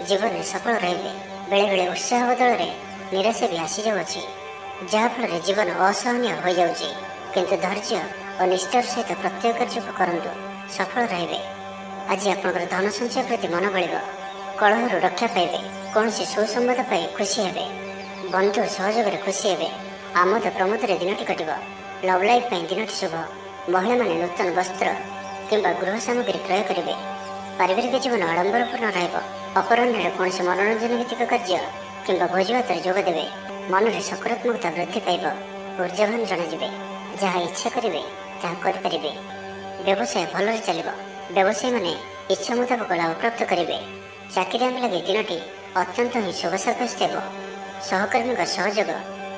ଜୀବନରେ ସଫଳ ରହିବେ। ବେଳେବେଳେ ଉତ୍ସାହ ବଦଳରେ ନିରାଶା ବି ଆସିଯାଉଅଛି, ଯାହାଫଳରେ ଜୀବନ ଅସହନୀୟ ହୋଇଯାଉଛି। କିନ୍ତୁ ଧୈର୍ଯ୍ୟ ଓ ନିଷ୍ଠାର ସହିତ ପ୍ରତ୍ୟେକ କାର୍ଯ୍ୟକୁ କରନ୍ତୁ। ସଫଳ ରହିବେ। ଆଜି ଆପଣଙ୍କର ଧନ ସଞ୍ଚୟ ପ୍ରତି ମନ ବଳିବ। କଳହରୁ ରକ୍ଷା ପାଇବେ, କୌଣସି ସୁସମ୍ବାଦ ପାଇ ଖୁସି ହେବେ, ବନ୍ଧୁ ସହଯୋଗରେ ଖୁସି ହେବେ, ଆମୋଦ ପ୍ରମୋଦରେ ଦିନଟି କଟିବ। ଲଭ୍ ଲାଇଫ୍ ପାଇଁ ଦିନଟି ଶୁଭ। ମହିଳାମାନେ ନୂତନ ବସ୍ତ୍ର କିମ୍ବା ଗୃହ ସାମଗ୍ରୀ କ୍ରୟ କରିବେ। ପାରିବାରିକ ଜୀବନ ଆଡ଼ମ୍ବରପୂର୍ଣ୍ଣ ରହିବ। ଅପରାହ୍ନରେ କୌଣସି ମନୋରଞ୍ଜନ ଭିତ୍ତିକ କାର୍ଯ୍ୟ କିମ୍ବା ଭୋଜିଭାତରେ ଯୋଗ ଦେବେ। ମନରେ ସକାରାତ୍ମକତା ବୃଦ୍ଧି ପାଇବ। ଊର୍ଜାବାନ ଜଣାଯିବେ। ଯାହା ଇଚ୍ଛା କରିବେ ତାହା କରିପାରିବେ। ବ୍ୟବସାୟ ଭଲରେ ଚାଲିବ। ବ୍ୟବସାୟୀମାନେ ଇଚ୍ଛା ମୁତାବକ ଲାଭପ୍ରାପ୍ତ କରିବେ। ଚାକିରିଆଙ୍କ ଲାଗି ଦିନଟି ଅତ୍ୟନ୍ତ ହିଁ ଶୁଭ ସାବ୍ୟସ୍ତ ହେବ। ସହକର୍ମୀଙ୍କ ସହଯୋଗ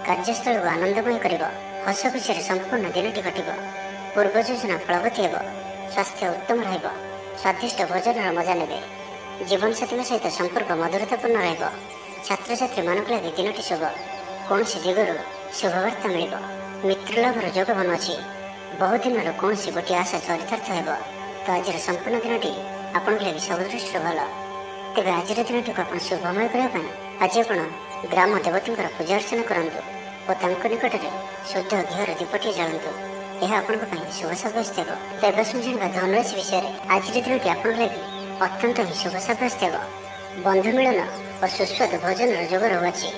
କାର୍ଯ୍ୟସ୍ଥଳକୁ ଆନନ୍ଦମୟ କରିବ। ହସ ଖୁସିରେ ସମ୍ପୂର୍ଣ୍ଣ ଦିନଟି କଟିବ। ପୂର୍ବ ଯୋଜନା ଫଳବତୀ ହେବ। ସ୍ୱାସ୍ଥ୍ୟ ଉତ୍ତମ ରହିବ। ସ୍ୱାଦିଷ୍ଟ ଭୋଜନର ମଜା ନେବେ। ଜୀବନସାଥୀଙ୍କ ସହିତ ସମ୍ପର୍କ ମଧୁରତାପୂର୍ଣ୍ଣ ରହିବ। ଛାତ୍ରଛାତ୍ରୀମାନଙ୍କ ଲାଗି ଦିନଟି ଶୁଭ। କୌଣସି ଦିଗରୁ ଶୁଭବାର୍ତ୍ତା ମିଳିବ। ମିତ୍ରଲାଭର ଯୋଗ ବନୁଅଛି। ବହୁଦିନର କୌଣସି ଗୋଟିଏ ଆଶା ଚରିତାର୍ଥ ହେବ। ତ ଆଜିର ସମ୍ପୂର୍ଣ୍ଣ ଦିନଟି ଆପଣଙ୍କ ଲାଗି ସବୁ ଦୃଷ୍ଟିରୁ ଭଲ। ତେବେ ଆଜିର ଦିନଟିକୁ ଆପଣ ଶୁଭମୟ କରିବା ପାଇଁ ଆଜି ଆପଣ ଗ୍ରାମ ଦେବତୀଙ୍କର ପୂଜା ଅର୍ଚ୍ଚନା କରନ୍ତୁ ଓ ତାଙ୍କ ନିକଟରେ ଶୁଦ୍ଧ ଘିଅର ଦୀପଟିଏ ଜାଳନ୍ତୁ। ଏହା ଆପଣଙ୍କ ପାଇଁ ଶୁଭ ସାବ୍ୟସ୍ତ ହେବ। ତେବେ ଜାଣିବା ଧନରାଶି ବିଷୟରେ। ଆଜିର ଦିନଟି ଆପଣଙ୍କ ଲାଗି ଅତ୍ୟନ୍ତ ହିଁ ଶୁଭ ସାବ୍ୟସ୍ତ ହେବ। ବନ୍ଧୁ ମିଳନ ଓ ସୁସ୍ୱାଦୁ ଭୋଜନର ଯୋଗ ରହୁଅଛି।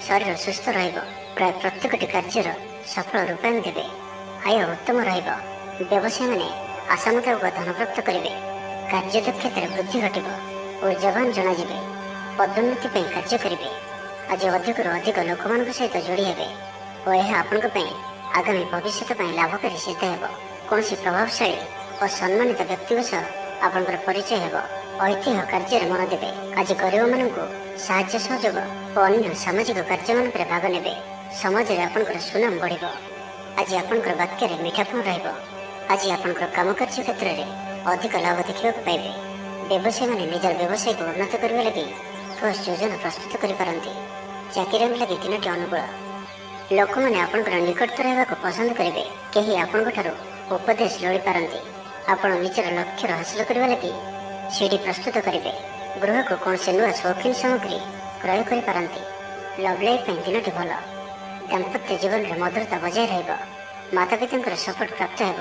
ଶରୀର ସୁସ୍ଥ ରହିବ। ପ୍ରାୟ ପ୍ରତ୍ୟେକଟି କାର୍ଯ୍ୟର ସଫଳ ରୂପାୟନ ଦେବେ। ଆୟ ଉତ୍ତମ ରହିବ। ବ୍ୟବସାୟୀମାନେ ଆଶା ମୁତାବକ ଧନପ୍ରାପ୍ତ କରିବେ। କାର୍ଯ୍ୟଦକ୍ଷତାରେ ବୃଦ୍ଧି ଘଟିବ। ଊର୍ଜାବାନ ଜଣାଯିବେ। ପଦୋନ୍ନତି ପାଇଁ କାର୍ଯ୍ୟ କରିବେ। ଆଜି ଅଧିକରୁ ଅଧିକ ଲୋକମାନଙ୍କ ସହିତ ଯୋଡ଼ି ହେବେ ଓ ଏହା ଆପଣଙ୍କ ପାଇଁ ଆଗାମୀ ଭବିଷ୍ୟତ ପାଇଁ ଲାଭକାରୀ ସିଦ୍ଧ ହେବ। କୌଣସି ପ୍ରଭାବଶାଳୀ ଓ ସମ୍ମାନିତ ବ୍ୟକ୍ତିଙ୍କ ସହ ଆପଣଙ୍କର ପରିଚୟ ହେବ। ଐତିହ୍ୟ କାର୍ଯ୍ୟରେ ମନ ଦେବେ। ଆଜି ଗରିବମାନଙ୍କୁ ସାହାଯ୍ୟ ସହଯୋଗ ଓ ଅନ୍ୟ ସାମାଜିକ କାର୍ଯ୍ୟମାନଙ୍କରେ ଭାଗ ନେବେ। ସମାଜରେ ଆପଣଙ୍କର ସୁନାମ ବଢ଼ିବ। ଆଜି ଆପଣଙ୍କର ବାକ୍ୟରେ ମିଠାପଣ ରହିବ। ଆଜି ଆପଣଙ୍କର କାମକାର୍ଯ୍ୟ କ୍ଷେତ୍ରରେ ଅଧିକ ଲାଭ ଦେଖିବାକୁ ପାଇବେ। ବ୍ୟବସାୟୀମାନେ ନିଜର ବ୍ୟବସାୟକୁ ଉନ୍ନତ କରିବା ଲାଗି ଠୋସ୍ ଯୋଜନା ପ୍ରସ୍ତୁତ କରିପାରନ୍ତି। ଚାକିରିଆଙ୍କ ଲାଗି ଦିନଟି ଅନୁକୂଳ। ଲୋକମାନେ ଆପଣଙ୍କର ନିକଟତର ହେବାକୁ ପସନ୍ଦ କରିବେ। କେହି ଆପଣଙ୍କଠାରୁ ଉପଦେଶ ଲୋଡ଼ିପାରନ୍ତି। ଆପଣ ନିଜର ଲକ୍ଷ୍ୟର ହାସଲ କରିବା ଲାଗି ସିଡ଼ି ପ୍ରସ୍ତୁତ କରିବେ। ଗୃହକୁ କୌଣସି ନୂଆ ସୌଖିନ ସାମଗ୍ରୀ କ୍ରୟ କରିପାରନ୍ତି। ଲଭ୍ ଲାଇଫ୍ ପାଇଁ ଦିନଟି ଭଲ। ଦାମ୍ପତ୍ୟ ଜୀବନରେ ମଧୁରତା ବଜାୟ ରହିବ। ମାତାପିତାଙ୍କର ସପୋର୍ଟ ପ୍ରାପ୍ତ ହେବ।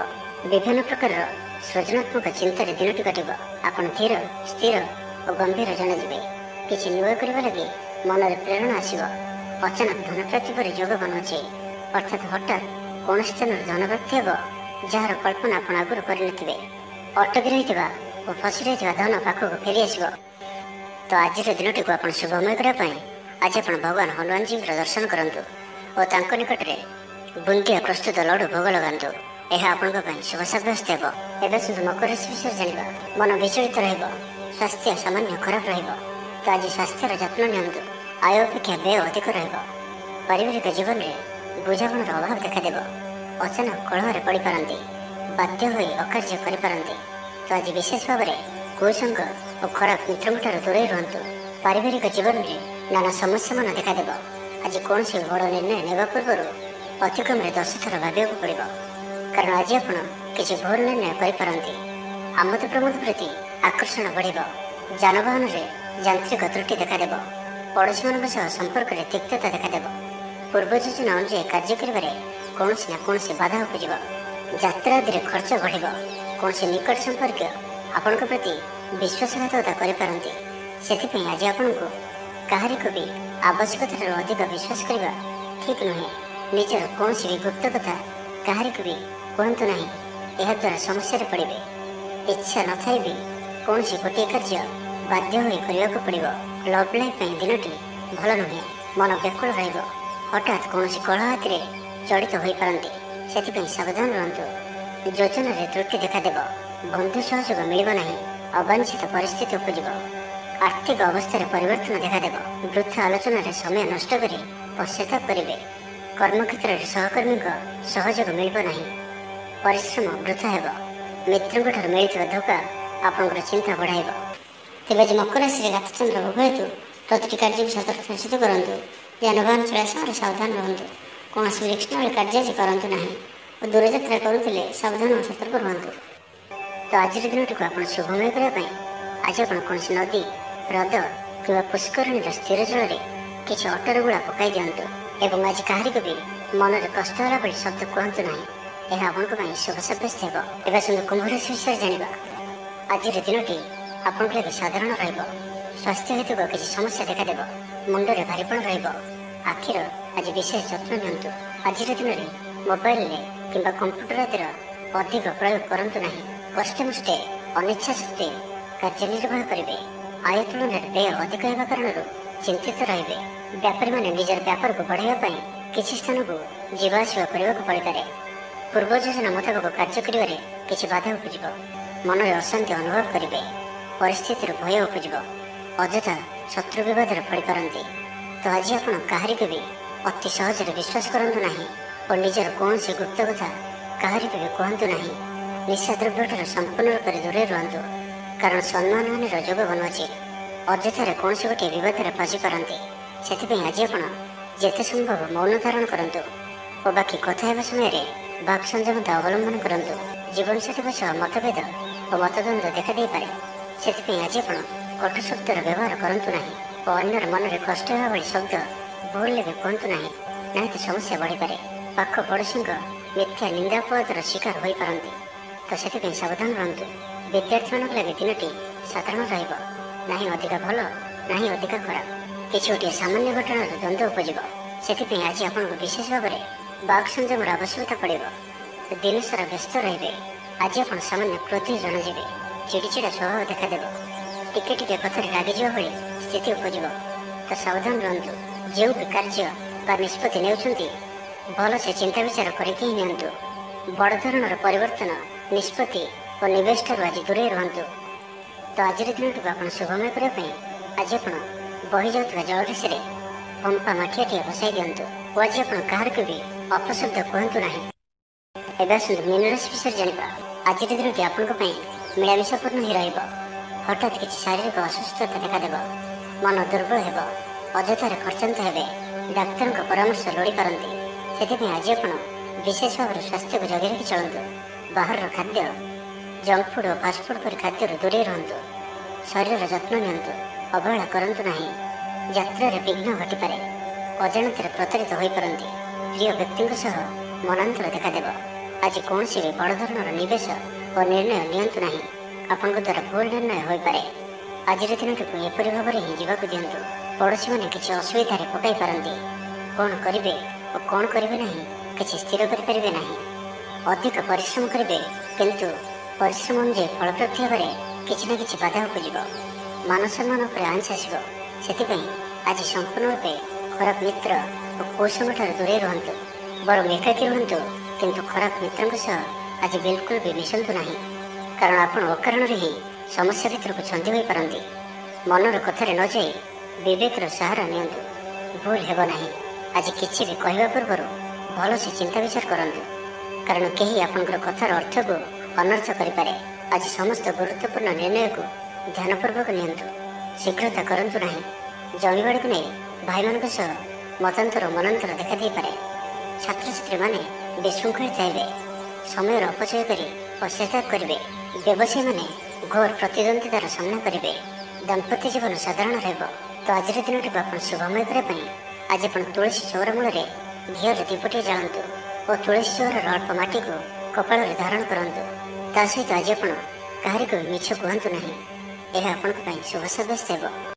ବିଭିନ୍ନ ପ୍ରକାରର ସୃଜନାତ୍ମକ ଚିନ୍ତାରେ ଦିନଟି କଟିବ। ଆପଣ ଧୀର, ସ୍ଥିର ଓ ଗମ୍ଭୀର ଜଣାଯିବେ। କିଛି ନୂଆ କରିବା ଲାଗି ମନରେ ପ୍ରେରଣା ଆସିବ। ଅଚାନକ ଧନପ୍ରାପ୍ତି ପରି ଯୋଗ ବନୁଅଛି। ଅର୍ଥାତ୍ ହଠାତ୍ କୌଣସି ସ୍ଥାନରୁ ଧନପ୍ରାପ୍ତି ହେବ ଯାହାର କଳ୍ପନା ଆପଣ ଆଗରୁ କରିନଥିବେ। ଅଟକି ରହିଥିବା ଓ ଫସି ରହିଥିବା ଧନ ପାଖକୁ ଫେରିଆସିବ। ତ ଆଜିର ଦିନଟିକୁ ଆପଣ ଶୁଭମୟ କରିବା ପାଇଁ ଆଜି ଆପଣ ଭଗବାନ ହନୁମାନଜୀଙ୍କର ଦର୍ଶନ କରନ୍ତୁ ଓ ତାଙ୍କ ନିକଟରେ ବୁନ୍ଦିଆ ପ୍ରସ୍ତୁତ ଲଡ଼ୁ ଭୋଗ ଲଗାନ୍ତୁ। ଏହା ଆପଣଙ୍କ ପାଇଁ ଶୁଭ ସାବ୍ୟସ୍ତ ହେବ। ଏବେ ସୁଦ୍ଧା ମକର ରାଶି ବିଷୟରେ ଜାଣିବା। ମନ ବିଚଳିତ ରହିବ। ସ୍ୱାସ୍ଥ୍ୟ ସାମାନ୍ୟ ଖରାପ ରହିବ। ତ ଆଜି ସ୍ୱାସ୍ଥ୍ୟର ଯତ୍ନ ନିଅନ୍ତୁ। ଆୟ ଅପେକ୍ଷା ବ୍ୟୟ ଅଧିକ ରହିବ। ପାରିବାରିକ ଜୀବନରେ ବୁଝାମଣାର ଅଭାବ ଦେଖାଦେବ। ଅଚାନକ କଳହରେ ପଡ଼ିପାରନ୍ତି। ବାଧ୍ୟ ହୋଇ ଅକାର୍ଯ୍ୟ କରିପାରନ୍ତି। ତ ଆଜି ବିଶେଷ ଭାବରେ କୁସଙ୍ଗ ଓ ଖରାପ ମିତ୍ରଙ୍କଠାରୁ ଦୂରେଇ ରୁହନ୍ତୁ। ପାରିବାରିକ ଜୀବନରେ ନାନା ସମସ୍ୟାମାନ ଦେଖାଦେବ। ଆଜି କୌଣସି ବଡ଼ ନିର୍ଣ୍ଣୟ ନେବା ପୂର୍ବରୁ ଅତିକମରେ 10 ଥର ଭାବିବାକୁ ପଡ଼ିବ। କାରଣ ଆଜି ଆପଣ କିଛି ଭୁଲ ନିର୍ଣ୍ଣୟ କରିପାରନ୍ତି। ଆମୋଦ ପ୍ରମୋଦ ପ୍ରତି ଆକର୍ଷଣ ବଢ଼ିବ। ଯାନବାହନରେ ଯାନ୍ତ୍ରିକ ତ୍ରୁଟି ଦେଖାଦେବ। ପଡ଼ୋଶୀମାନଙ୍କ ସହ ସମ୍ପର୍କରେ ତିକ୍ତତା ଦେଖାଦେବ। ପୂର୍ବ ଯୋଜନା ଅନୁଯାୟୀ କାର୍ଯ୍ୟ କରିବାରେ କୌଣସି ନା କୌଣସି ବାଧା ଉପୁଜିବ। ଯାତ୍ରା ଆଦିରେ ଖର୍ଚ୍ଚ ବଢ଼ିବ। କୌଣସି ନିକଟ ସମ୍ପର୍କୀୟ ଆପଣଙ୍କ ପ୍ରତି ବିଶ୍ୱାସଘାତକତା କରିପାରନ୍ତି। ସେଥିପାଇଁ ଆଜି ଆପଣଙ୍କୁ କାହାରିକୁ ବି ଆବଶ୍ୟକତାଠାରୁ ଅଧିକ ବିଶ୍ୱାସ କରିବା ଠିକ୍ ନୁହେଁ। ନିଜର କୌଣସି ବି ଗୁପ୍ତ କଥା କାହାରିକୁ ବି କୁହନ୍ତୁ ନାହିଁ। ଏହାଦ୍ୱାରା ସମସ୍ୟାରେ ପଡ଼ିବେ। ଇଚ୍ଛା ନଥାଇ ବି କୌଣସି ଗୋଟିଏ କାର୍ଯ୍ୟ ବାଧ୍ୟ ହୋଇ କରିବାକୁ ପଡ଼ିବ। ଲଭ୍ ଲାଇଫ୍ ପାଇଁ ଦିନଟି ଭଲ ନୁହେଁ। ମନ ବ୍ୟାକୁଳ ରହିବ। ହଠାତ୍ କୌଣସି କଳହ ହାତିରେ ଜଡ଼ିତ ହୋଇପାରନ୍ତି। ସେଥିପାଇଁ ସାବଧାନ ରୁହନ୍ତୁ। ଯୋଜନାରେ ତ୍ରୁଟି ଦେଖାଦେବ। ବନ୍ଧୁ ସହଯୋଗ ମିଳିବ ନାହିଁ। ଅବାଞ୍ଛିତ ପରିସ୍ଥିତି ଉପୁଜିବ। ଆର୍ଥିକ ଅବସ୍ଥାରେ ପରିବର୍ତ୍ତନ ଦେଖାଦେବ। ବୃଥା ଆଲୋଚନାରେ ସମୟ ନଷ୍ଟ କରି ପଶ୍ଚାତାପ କରିବେ। କର୍ମକ୍ଷେତ୍ରରେ ସହକର୍ମୀଙ୍କ ସହଯୋଗ ମିଳିବ ନାହିଁ। ପରିଶ୍ରମ ବୃଥା ହେବ। ମିତ୍ରଙ୍କଠାରୁ ମିଳିଥିବା ଧୋକା ଆପଣଙ୍କର ଚିନ୍ତା ବଢ଼ାଇବ। ତେବେ ଆଜି ମକର ରାଶିରେ ଗାତଚନ୍ଦ୍ର ଭୋଗ ହେତୁ ପ୍ରତିଟି କାର୍ଯ୍ୟକୁ ସତର୍କତାର ସହିତ କରନ୍ତୁ। ଯାନବାହନ ଚଳାଇବା ସମୟରେ ସାବଧାନ ରୁହନ୍ତୁ। କୌଣସି ରିକ୍ସନଳି କାର୍ଯ୍ୟ ଆଜି କରନ୍ତୁ ନାହିଁ ଓ ଦୂରଯାତ୍ରା କରୁଥିଲେ ସାବଧାନ ଓ ସତର୍କ ରୁହନ୍ତୁ। ତ ଆଜିର ଦିନଟିକୁ ଆପଣ ଶୁଭମୟ କରିବା ପାଇଁ ଆଜି ଆପଣ କୌଣସି ନଦୀ, ହ୍ରଦ କିମ୍ବା ପୁଷ୍କରିଣୀର ସ୍ଥିର ଜଳରେ କିଛି ଅଟର ଗୁଳା ପକାଇ ଦିଅନ୍ତୁ ଏବଂ ଆଜି କାହାରିକୁ ବି ମନରେ କଷ୍ଟ ହେଲା ଭଳି ଶବ୍ଦ କୁହନ୍ତୁ ନାହିଁ। ଏହା ଆପଣଙ୍କ ପାଇଁ ଶୁଭ ସାବ୍ୟସ୍ତ ହେବ। ଏବେ ଆସନ୍ତୁ କୁମ୍ଭ ରାଶି ବିଷୟରେ ଜାଣିବା। ଆଜିର ଦିନଟି ଆପଣଙ୍କ ଲାଗି ସାଧାରଣ ରହିବ। ସ୍ୱାସ୍ଥ୍ୟ ହେତୁ କିଛି ସମସ୍ୟା ଦେଖାଦେବ। ମୁଣ୍ଡରେ ଭାରିପଣ ରହିବ। ଆଖିର ଆଜି ବିଶେଷ ଯତ୍ନ ନିଅନ୍ତୁ। ଆଜିର ଦିନରେ ମୋବାଇଲରେ କିମ୍ବା କମ୍ପ୍ୟୁଟର ଆଦିର ଅଧିକ ପ୍ରୟୋଗ କରନ୍ତୁ ନାହିଁ। କଷ୍ଟେମଷ୍ଟେ ଅନିଚ୍ଛା ସତ୍ତ୍ୱେ କାର୍ଯ୍ୟ ନିର୍ବାହ କରିବେ। ଆୟ ତୁଳନାରେ ବ୍ୟୟ ଅଧିକ ହେବା କାରଣରୁ ଚିନ୍ତିତ ରହିବେ। ବ୍ୟାପାରୀମାନେ ନିଜର ବ୍ୟାପାରକୁ ବଢ଼ାଇବା ପାଇଁ କିଛି ସ୍ଥାନକୁ ଯିବା ଆସିବା କରିବାକୁ ପଡ଼ିପାରେ। ପୂର୍ବ ଯୋଜନା ମୁତାବକ କାର୍ଯ୍ୟ କରିବାରେ କିଛି ବାଧା ଉପୁଜିବ। ମନରେ ଅଶାନ୍ତି ଅନୁଭବ କରିବେ। ପରିସ୍ଥିତିର ଭୟ ଉପୁଜିବ। ଅଯଥା ଶତ୍ରୁ ବିବାଦରେ ପଡ଼ିପାରନ୍ତି। ତ ଆଜି ଆପଣ କାହାରିକୁ ବି ଅତି ସହଜରେ ବିଶ୍ୱାସ କରନ୍ତୁ ନାହିଁ ଓ ନିଜର କୌଣସି ଗୁପ୍ତ କଥା କାହାରିକୁ ବି କୁହନ୍ତୁ ନାହିଁ। ନିଶା ଦ୍ରବ୍ୟଠାରୁ ସମ୍ପୂର୍ଣ୍ଣ ରୂପରେ ଦୂରେଇ ରୁହନ୍ତୁ, କାରଣ ସମ୍ମାନହାନିର ଯୋଗ ବନୁଅଛି। ଅଯଥାରେ କୌଣସି ଗୋଟିଏ ବିବାଦରେ ଫସିପାରନ୍ତି। ସେଥିପାଇଁ ଆଜି ଆପଣ ଯେତେ ସମ୍ଭବ ମୌନ ଧାରଣ କରନ୍ତୁ ଓ ବାକି କଥା ହେବା ସମୟରେ ବାକ୍ ସଂଯମତା ଅବଲମ୍ବନ କରନ୍ତୁ। ଜୀବନସାଥୀଙ୍କ ସହ ମତଭେଦ ଓ ମତଦ୍ୱନ୍ଦ୍ୱ ଦେଖାଦେଇପାରେ। ସେଥିପାଇଁ ଆଜି ଆପଣ କଟୁ ଶବ୍ଦର ବ୍ୟବହାର କରନ୍ତୁ ନାହିଁ ଓ ଅନ୍ୟର ମନରେ କଷ୍ଟ ହେବା ଭଳି ଶବ୍ଦ ଭୁଲରେ ବି କୁହନ୍ତୁ ନାହିଁ, ନାହିଁ ତ ସମସ୍ୟା ବଢ଼ିପାରେ। ପାଖ ପଡ଼ୋଶୀଙ୍କ ମିଥ୍ୟା ନିନ୍ଦାପବାଦର ଶିକାର ହୋଇପାରନ୍ତି। ତ ସେଥିପାଇଁ ସାବଧାନ ରୁହନ୍ତୁ। ବିଦ୍ୟାର୍ଥୀମାନଙ୍କ ଲାଗି ଦିନଟି ସାଧାରଣ ରହିବ। ନାହିଁ ଅଧିକା ଭଲ, ନାହିଁ ଅଧିକା ଖରାପ। କିଛି ଗୋଟିଏ ସାମାନ୍ୟ ଘଟଣାର ଦ୍ୱନ୍ଦ୍ୱ ଉପୁଜିବ। ସେଥିପାଇଁ ଆଜି ଆପଣଙ୍କୁ ବିଶେଷ ଭାବରେ ବାକ୍ ସଂଯମର ଆବଶ୍ୟକତା ପଡ଼ିବ। ଦିନସାରା ବ୍ୟସ୍ତ ରହିବେ। ଆଜି ଆପଣ ସାମାନ୍ୟ କ୍ରୋଧୀ ଜଣାଯିବେ। ଚିଡ଼ିଚିଡ଼ା ସ୍ୱଭାବ ଦେଖାଦେବ। ଟିକେ ଟିକେ କଥାରେ ରାଗିଯିବା ଭଳି ସ୍ଥିତି ଉପୁଜିବ। ତ ସାବଧାନ ରୁହନ୍ତୁ। ଯେଉଁ ବି କାର୍ଯ୍ୟ ବା ନିଷ୍ପତ୍ତି ନେଉଛନ୍ତି ଭଲସେ ଚିନ୍ତା ବିଚାର କରିକି ହିଁ ନିଅନ୍ତୁ। ବଡ଼ ଧରଣର ପରିବର୍ତ୍ତନ, ନିଷ୍ପତ୍ତି ଓ ନିବେଶ ଠାରୁ ଆଜି ଦୂରେଇ ରୁହନ୍ତୁ। ତ ଆଜିର ଦିନଟିକୁ ଆପଣ ଶୁଭମୟ କରିବା ପାଇଁ ଆଜି ଆପଣ ବହିଯାଉଥିବା ଜଳରାଶିରେ ପମ୍ପା ମାଠିଆଟିଏ ବସାଇ ଦିଅନ୍ତୁ ଓ ଆଜି ଆପଣ କାହାରିକୁ ବି ଅପଶବ୍ଦ କୁହନ୍ତୁ ନାହିଁ। ଏବେ ଆସନ୍ତୁ ମୀନ ରାଶି ବିଷୟରେ ଜାଣିବା। ଆଜିର ଦିନଟି ଆପଣଙ୍କ ପାଇଁ ମିଳାମିଶାପୂର୍ଣ୍ଣ ହିଁ ରହିବ। ହଠାତ୍ କିଛି ଶାରୀରିକ ଅସୁସ୍ଥତା ଦେଖାଦେବ। ମନ ଦୁର୍ବଳ ହେବ। ଅଯଥାରେ ଖର୍ଚ୍ଚାନ୍ତ ହେବେ। ଡାକ୍ତରଙ୍କ ପରାମର୍ଶ ଲୋଡ଼ିପାରନ୍ତି। ସେଥିପାଇଁ ଆଜି ଆପଣ ବିଶେଷ ଭାବରେ ସ୍ୱାସ୍ଥ୍ୟକୁ ଜଗି ରଖି ଚଳନ୍ତୁ। ବାହାରର ଖାଦ୍ୟ, ଜଙ୍କ ଫୁଡ୍ ଓ ଫାଷ୍ଟଫୁଡ୍ ପରି ଖାଦ୍ୟରୁ ଦୂରେଇ ରୁହନ୍ତୁ। ଶରୀରର ଯତ୍ନ ନିଅନ୍ତୁ। ଅବହେଳା କରନ୍ତୁ ନାହିଁ। ଯାତ୍ରାରେ ବିଘ୍ନ ଘଟିପାରେ। ଅଜାଣତରେ ପ୍ରତାରିତ ହୋଇପାରନ୍ତି। ପ୍ରିୟ ବ୍ୟକ୍ତିଙ୍କ ସହ ମନାନ୍ତର ଦେଖାଦେବ। ଆଜି କୌଣସି ବି ବଡ଼ ଧରଣର ନିବେଶ ଓ ନିର୍ଣ୍ଣୟ ନିଅନ୍ତୁ ନାହିଁ। ଆପଣଙ୍କ ଦ୍ୱାରା ଭୁଲ ନିର୍ଣ୍ଣୟ ହୋଇପାରେ। ଆଜିର ଦିନଟିକୁ ଏପରି ଭାବରେ ହିଁ ଯିବାକୁ ଦିଅନ୍ତୁ। ପଡ଼ୋଶୀମାନେ କିଛି ଅସୁବିଧାରେ ପକାଇ ପାରନ୍ତି। କ'ଣ କରିବେ ଓ କ'ଣ କରିବେ ନାହିଁ କିଛି ସ୍ଥିର କରିପାରିବେ ନାହିଁ। ଅଧିକ ପରିଶ୍ରମ କରିବେ, କିନ୍ତୁ ପରିଶ୍ରମ ଅନୁଯାୟୀ ଫଳପ୍ରାପ୍ତି ହେବାରେ କିଛି ନା କିଛି ବାଧା ଉପୁଜିବ। ମାନ ସମ୍ମାନ ଉପରେ ଆଞ୍ଚ ଆସିବ। ସେଥିପାଇଁ ଆଜି ସମ୍ପୂର୍ଣ୍ଣ ରୂପେ ଖରାପ ମିତ୍ର ଓ କୁସଙ୍ଗଠାରୁ ଦୂରେଇ ରୁହନ୍ତୁ। ବରଂ ଏକାକୀ ରୁହନ୍ତୁ, କିନ୍ତୁ ଖରାପ ମିତ୍ରଙ୍କ ସହ ଆଜି ବିଲକୁଲ ବି ମିଶନ୍ତୁ ନାହିଁ, କାରଣ ଆପଣ ଅକାରଣରେ ହିଁ ସମସ୍ୟା ଭିତରକୁ ଛନ୍ଦି ହୋଇପାରନ୍ତି। ମନର କଥାରେ ନ ଯାଇ ବିବେକର ସାହାରା ନିଅନ୍ତୁ। ଭୁଲ ହେବ ନାହିଁ। ଆଜି କିଛି ବି କହିବା ପୂର୍ବରୁ ଭଲସେ ଚିନ୍ତା ବିଚାର କରନ୍ତୁ, କାରଣ କେହି ଆପଣଙ୍କର କଥାର ଅର୍ଥକୁ ଅନର୍ଥ କରିପାରେ। ଆଜି ସମସ୍ତ ଗୁରୁତ୍ୱପୂର୍ଣ୍ଣ ନିର୍ଣ୍ଣୟକୁ ଧ୍ୟାନପୂର୍ବକ ନିଅନ୍ତୁ। ଶୀଘ୍ରତା କରନ୍ତୁ ନାହିଁ। ଜମିବାଡ଼ିକୁ ନେଇ ଭାଇମାନଙ୍କ ସହ ମତାନ୍ତର ଓ ମନାନ୍ତର ଦେଖାଦେଇପାରେ। ଛାତ୍ରଛାତ୍ରୀମାନେ ବିଶୃଙ୍ଖଳିତ ହେବେ। ସମୟର ଅପଚୟ କରି ପଶ୍ଚାତାପ କରିବେ। ବ୍ୟବସାୟୀମାନେ ଘୋର ପ୍ରତିଦ୍ୱନ୍ଦିତାର ସାମ୍ନା କରିବେ। ଦାମ୍ପତ୍ୟ ଜୀବନ ସାଧାରଣ ରହିବ। ତ ଆଜିର ଦିନଟିକୁ ଆପଣ ଶୁଭମୟ କରିବା ପାଇଁ ଆଜି ଆପଣ ତୁଳସୀ ଚଉରା ମୂଳରେ ଘିଅର ଦୀପଟିଏ ଜାଳନ୍ତୁ ଓ ତୁଳସୀ ଚଉରାର ଅଳ୍ପ ମାଟିକୁ କପାଳରେ ଧାରଣ କରନ୍ତୁ। ତା ସହିତ ଆଜି ଆପଣ କାହାରିକୁ ମିଛ କୁହନ୍ତୁ ନାହିଁ। ଏହା ଆପଣଙ୍କ ପାଇଁ ଶୁଭ ସାବ୍ୟସ୍ତ ହେବ।